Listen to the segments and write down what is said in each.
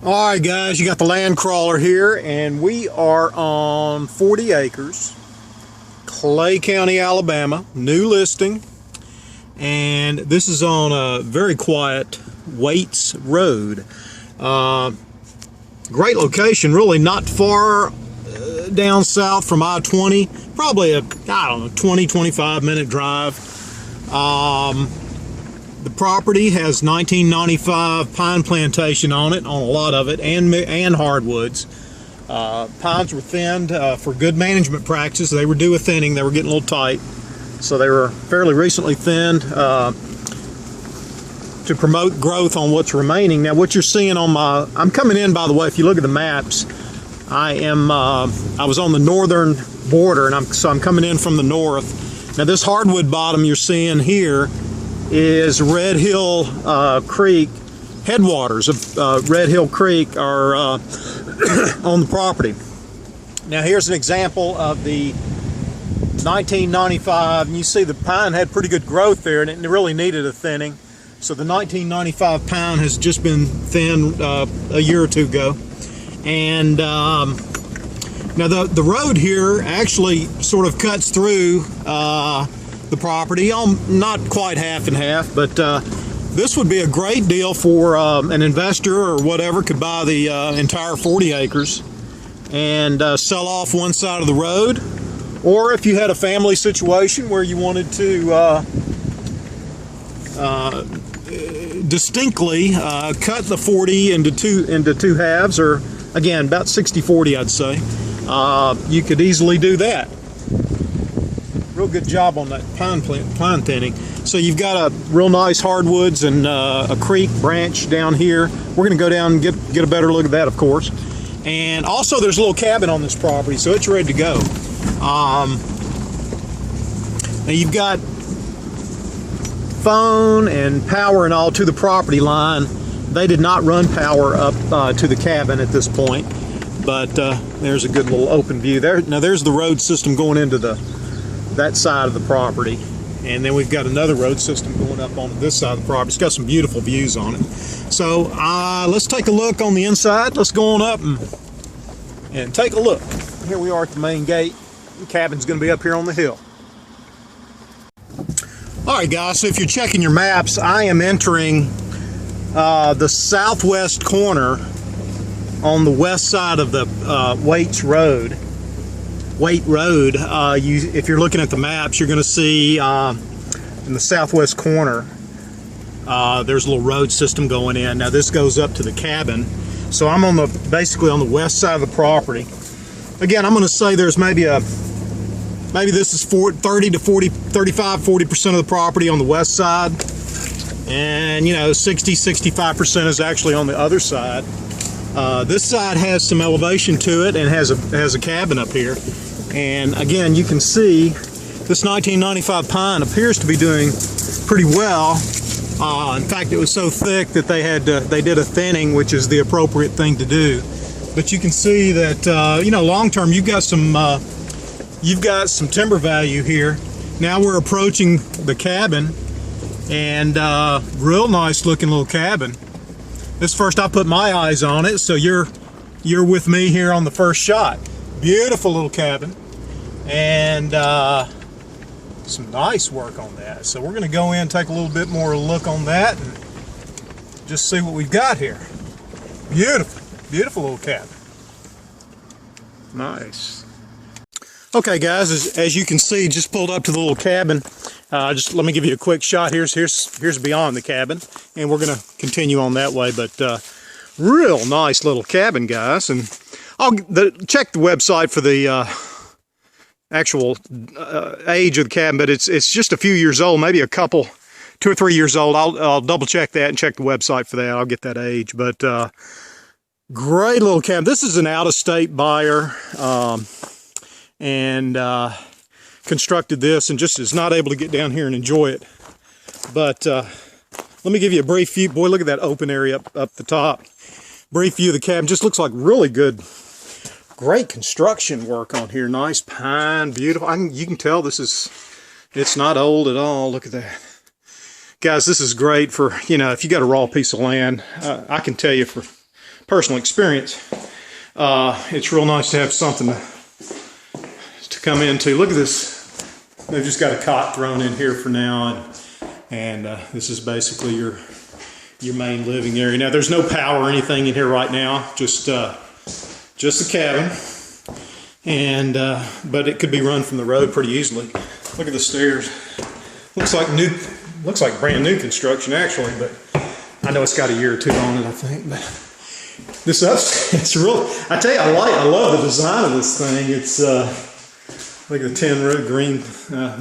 Alright guys, you got the land crawler here, and we are on 40 acres, Clay County, Alabama, new listing, and this is on a very quiet Waits Road. Great location, really not far down south from I-20, probably a, 20-25 minute drive. The property has 1995 pine plantation on it, on a lot of it, and hardwoods. Pines were thinned for good management practices. They were due a thinning. They were getting a little tight, so they were fairly recently thinned to promote growth on what's remaining. Now, what you're seeing on my, I'm coming in, by the way, if you look at the maps, I was on the northern border, and so I'm coming in from the north. Now, this hardwood bottom you're seeing here is Red Hill Creek. Headwaters of Red Hill Creek are on the property. Now here's an example of the 1995, and you see the pine had pretty good growth there, and it really needed a thinning. So the 1995 pine has just been thinned a year or two ago. And now the road here actually sort of cuts through the property, not quite half and half, but this would be a great deal for an investor or whatever. Could buy the entire 40 acres and sell off one side of the road, or if you had a family situation where you wanted to distinctly cut the 40 into two halves, or again about 60-40, I'd say, you could easily do that. Real good job on that pine thinning. So you've got a real nice hardwoods and a creek branch down here. We're going to go down and get a better look at that, of course. And also there's a little cabin on this property, so it's ready to go. Now you've got phone and power and all to the property line. They did not run power up to the cabin at this point, but there's a good little open view there. Now there's the road system going into that side of the property, and then we've got another road system going up on this side of the property. It's got some beautiful views on it. So let's take a look on the inside. Let's go on up and take a look. Here we are at the main gate. The cabin's going to be up here on the hill. Alright guys, so if you're checking your maps, I am entering the southwest corner on the west side of the Waits Road. Waite Road. If you're looking at the maps, you're going to see in the southwest corner there's a little road system going in. Now this goes up to the cabin, so I'm on basically on the west side of the property. Again, I'm going to say there's maybe this is 30 to 40% of the property on the west side, and 60-65% is actually on the other side. This side has some elevation to it and has a cabin up here. And again, you can see this 1995 pine appears to be doing pretty well. In fact, it was so thick that they did a thinning, which is the appropriate thing to do. But you can see that long term you've got some timber value here. Now we're approaching the cabin, and real nice looking little cabin. This first I put my eyes on it, so you're with me here on the first shot. Beautiful little cabin, and some nice work on that. So we're going to go in and take a little bit more look on that and just see what we've got here. Beautiful little cabin. Nice. Okay guys, as you can see, just pulled up to the little cabin. Just let me give you a quick shot. Here's beyond the cabin, and we're going to continue on that way. But real nice little cabin, guys. And check the website for the actual age of the cabin, but it's just a few years old, maybe 2 or 3 years old. I'll double check that and check the website for that. I'll get that age. But great little cabin. This is an out-of-state buyer, and constructed this and just is not able to get down here and enjoy it. But let me give you a brief view. Boy, look at that open area up the top. Brief view of the cabin. Just looks like really good, great construction work on here. Nice pine, beautiful. You can tell it's not old at all. Look at that. Guys, this is great for, if you got a raw piece of land. I can tell you for personal experience, it's real nice to have something to come into. Look at this. They've just got a cot thrown in here for now, and this is basically your main living area. Now there's no power or anything in here right now, just a cabin, and but it could be run from the road pretty easily. Look at the stairs. Looks like brand new construction actually, but I know it's got a year or two on it, I think. But this it's real. I tell you, I love the design of this thing. It's look at the tin roof, green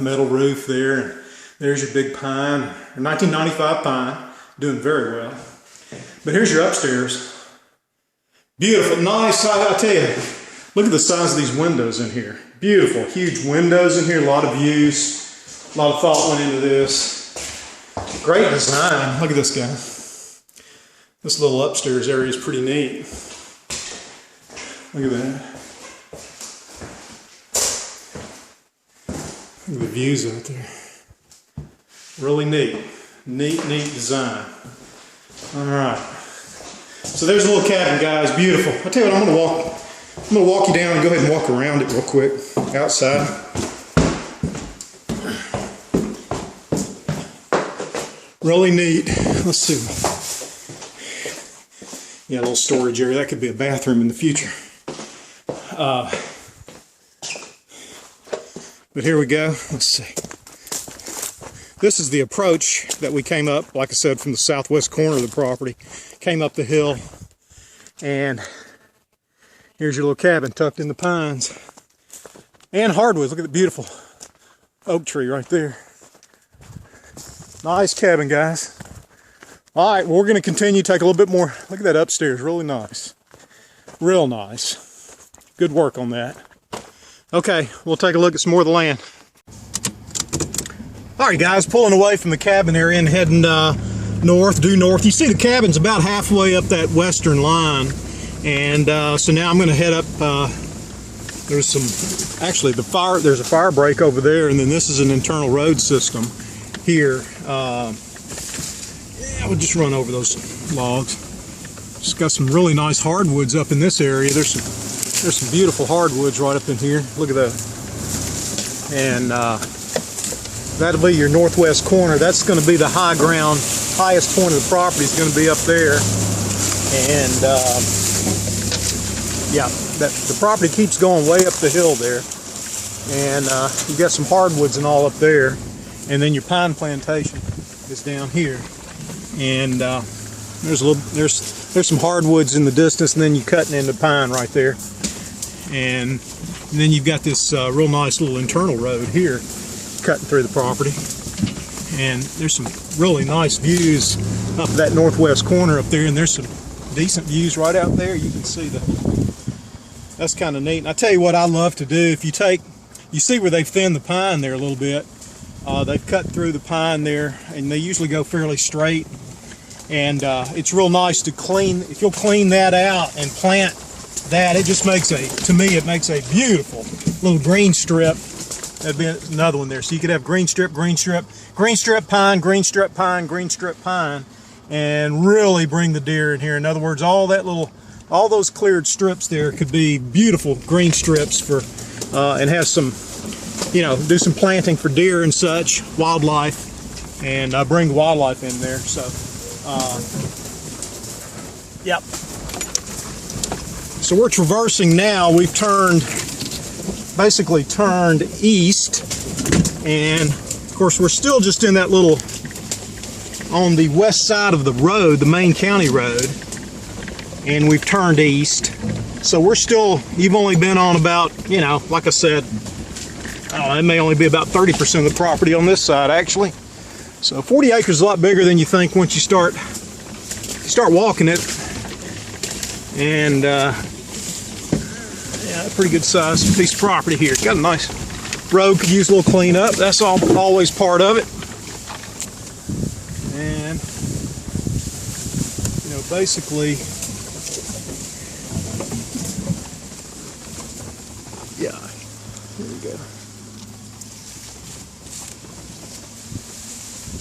metal roof there. And there's your big pine, 1995 pine, doing very well. But here's your upstairs. Beautiful, nice. I tell you, look at the size of these windows in here. Beautiful, huge windows in here. A lot of views, a lot of thought went into this. Great design. Look at this guy. This little upstairs area is pretty neat. Look at that. Look at the views out there. Really neat. Neat design. All right. So there's a little cabin, guys. Beautiful. I tell you what, I'm gonna walk you down and go ahead and walk around it real quick outside. Really neat. Let's see. Yeah, a little storage area. That could be a bathroom in the future. But here we go. Let's see. This is the approach that we came up, like I said, from the southwest corner of the property. Came up the hill, and here's your little cabin tucked in the pines. And hardwoods. Look at the beautiful oak tree right there. Nice cabin, guys. All right, well, we're going to continue, take a little bit more. Look at that upstairs, really nice. Real nice. Good work on that. Okay, we'll take a look at some more of the land. All right, guys, pulling away from the cabin area and heading north, due north. You see the cabin's about halfway up that western line. And so now I'm going to head up, there's a fire break over there, and then this is an internal road system here. Yeah, we'll just run over those logs. Just got some really nice hardwoods up in this area. There's some beautiful hardwoods right up in here. Look at that. And that'll be your northwest corner. That's going to be the high ground, highest point of the property is going to be up there. And yeah, the property keeps going way up the hill there. And you got some hardwoods and all up there. And then your pine plantation is down here. And there's some hardwoods in the distance, and then you're cutting into pine right there. And then you've got this real nice little internal road here cutting through the property. And there's some really nice views up that northwest corner up there, and there's some decent views right out there. You can see that's kind of neat. And I tell you what I love to do, if you see where they've thinned the pine there a little bit. They've cut through the pine there, and they usually go fairly straight. And it's real nice to clean. If you'll clean that out and plant that, it just makes to me it makes a beautiful little green strip. That'd be another one there. So you could have green strip, pine, green strip, pine, green strip, pine, and really bring the deer in here. In other words, all those cleared strips there could be beautiful green strips for, and have some, do some planting for deer and such, wildlife, and bring wildlife in there. So, yep. So we're traversing now. We've basically turned east, and of course we're still just in that little, on the west side of the road, the main county road, and we've turned east. So we're still, you've only been on about, like I said, I don't know, it may only be about 30% of the property on this side actually. So 40 acres is a lot bigger than you think once you start walking it. And yeah, a pretty good sized piece of property here. It's got a nice road, could use a little cleanup. That's always part of it. And basically, yeah, here we go.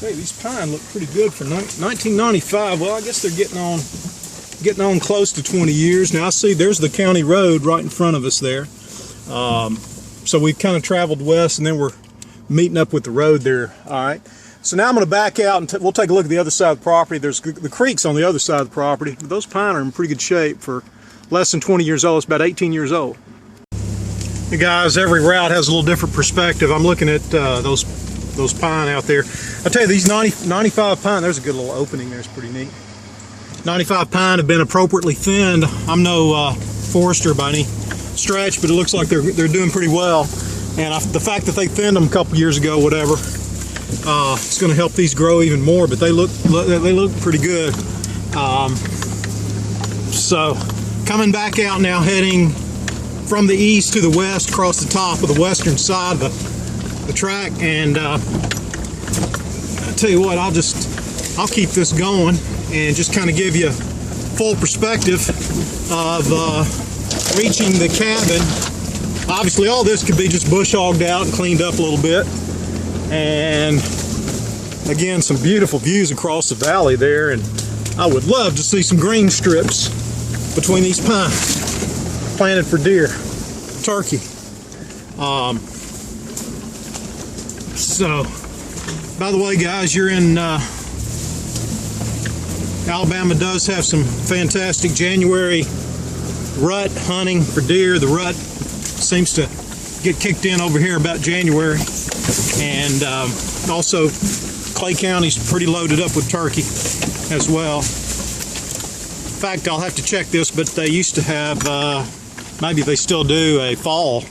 Hey, these pine look pretty good for 1995. Well, I guess they're getting on getting on close to 20 years. Now I see there's the county road right in front of us there. So we've kind of traveled west and then we're meeting up with the road there. All right. So now I'm going to back out and we'll take a look at the other side of the property. There's the creeks on the other side of the property. But those pine are in pretty good shape for less than 20 years old. It's about 18 years old. Hey guys, every route has a little different perspective. I'm looking at those pine out there. I tell you, these 95 pine, there's a good little opening there. It's pretty neat. 95 pine have been appropriately thinned. I'm no forester by any stretch, but it looks like they're doing pretty well. And the fact that they thinned them a couple years ago, whatever, it's going to help these grow even more. But they look pretty good. So coming back out now, heading from the east to the west, across the top of the western side of the track. And I tell you what, I'll keep this going and just kind of give you full perspective of reaching the cabin. Obviously all this could be just bush hogged out and cleaned up a little bit. And again, some beautiful views across the valley there, and I would love to see some green strips between these pines planted for deer, turkey. So by the way guys, you're in Alabama does have some fantastic January rut hunting for deer. The rut seems to get kicked in over here about January, and also Clay County's pretty loaded up with turkey as well. In fact, I'll have to check this, but they used to have, maybe they still do, a fall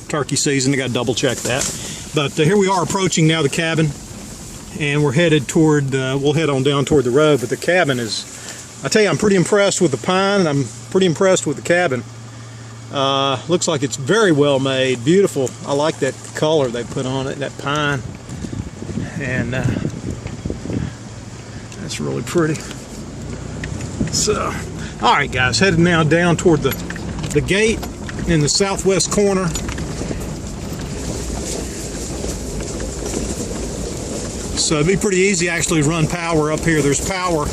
turkey season. I got to double check that. But here we are approaching now the cabin, and we're headed toward, we'll head on down toward the road. But the cabin is, I tell you, I'm pretty impressed with the pine, and I'm pretty impressed with the cabin. Looks like it's very well made, beautiful. I like that color they put on it, that pine, and that's really pretty. So, all right guys, heading now down toward the gate in the southwest corner. So it'd be pretty easy actually to run power up here. There's power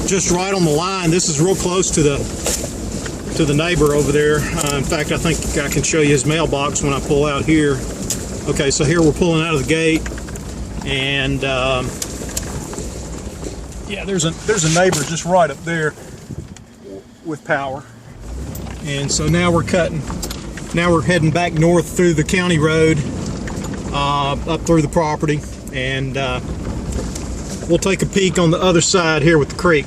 just right on the line. This is real close to the neighbor over there. In fact, I think I can show you his mailbox when I pull out here. Okay, so here we're pulling out of the gate, and yeah, there's a neighbor just right up there with power. And so now we're heading back north through the county road, up through the property, and we'll take a peek on the other side here with the creek.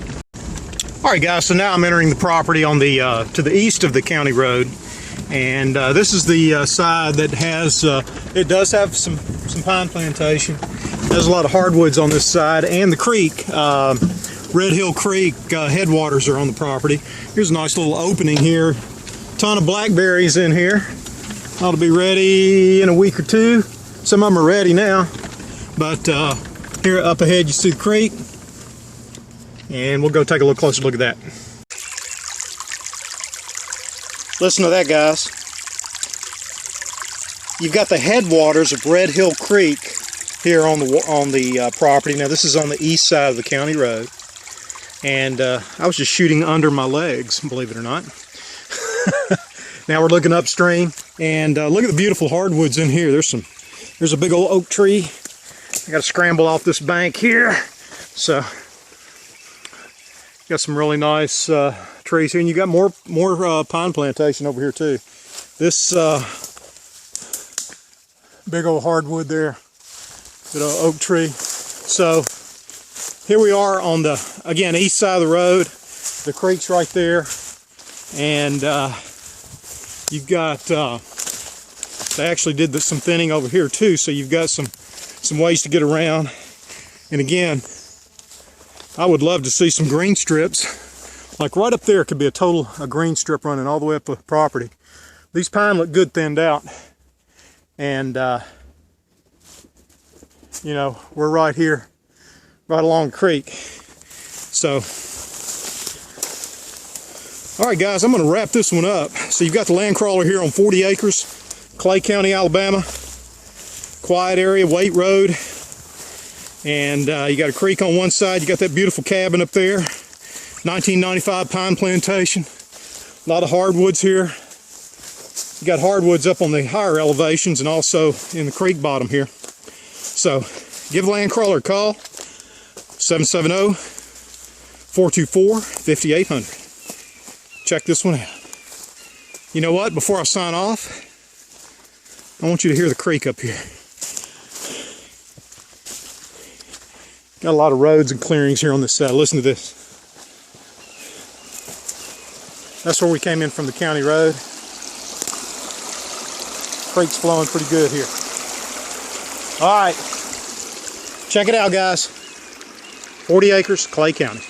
All right guys, so now I'm entering the property on the to the east of the county road, and this is the side that has it does have some pine plantation. There's a lot of hardwoods on this side, and the creek, Red Hill Creek headwaters are on the property. Here's a nice little opening here. Ton of blackberries in here. Ought to be ready in a week or two. Some of them are ready now, but here up ahead you see the creek. And we'll go take a little closer look at that. Listen to that, guys. You've got the headwaters of Red Hill Creek here on the property. Now this is on the east side of the county road, and I was just shooting under my legs, believe it or not. Now we're looking upstream, and look at the beautiful hardwoods in here. There's a big old oak tree. I got to scramble off this bank here, so. Got some really nice trees here, and you got more pine plantation over here too. This big old hardwood there, good old oak tree. So here we are on the, again, east side of the road. The creek's right there, and you've got they actually did some thinning over here too, so you've got some ways to get around. And again, I would love to see some green strips. Like right up there could be a green strip running all the way up the property. These pine look good thinned out. And, you know, we're right here, right along the creek. So, all right guys, I'm gonna wrap this one up. So you've got the land crawler here on 40 acres, Clay County, Alabama. Quiet area, Waite Road. And you got a creek on one side, you got that beautiful cabin up there. 1995 pine plantation. A lot of hardwoods here. You got hardwoods up on the higher elevations and also in the creek bottom here. So give Land Crawler a call, 770-424-5800. Check this one out. You know what? Before I sign off, I want you to hear the creek up here. Got a lot of roads and clearings here on this side. Listen to this. That's where we came in from the county road. Creek's flowing pretty good here. All right, check it out, guys. 40 acres, Clay County.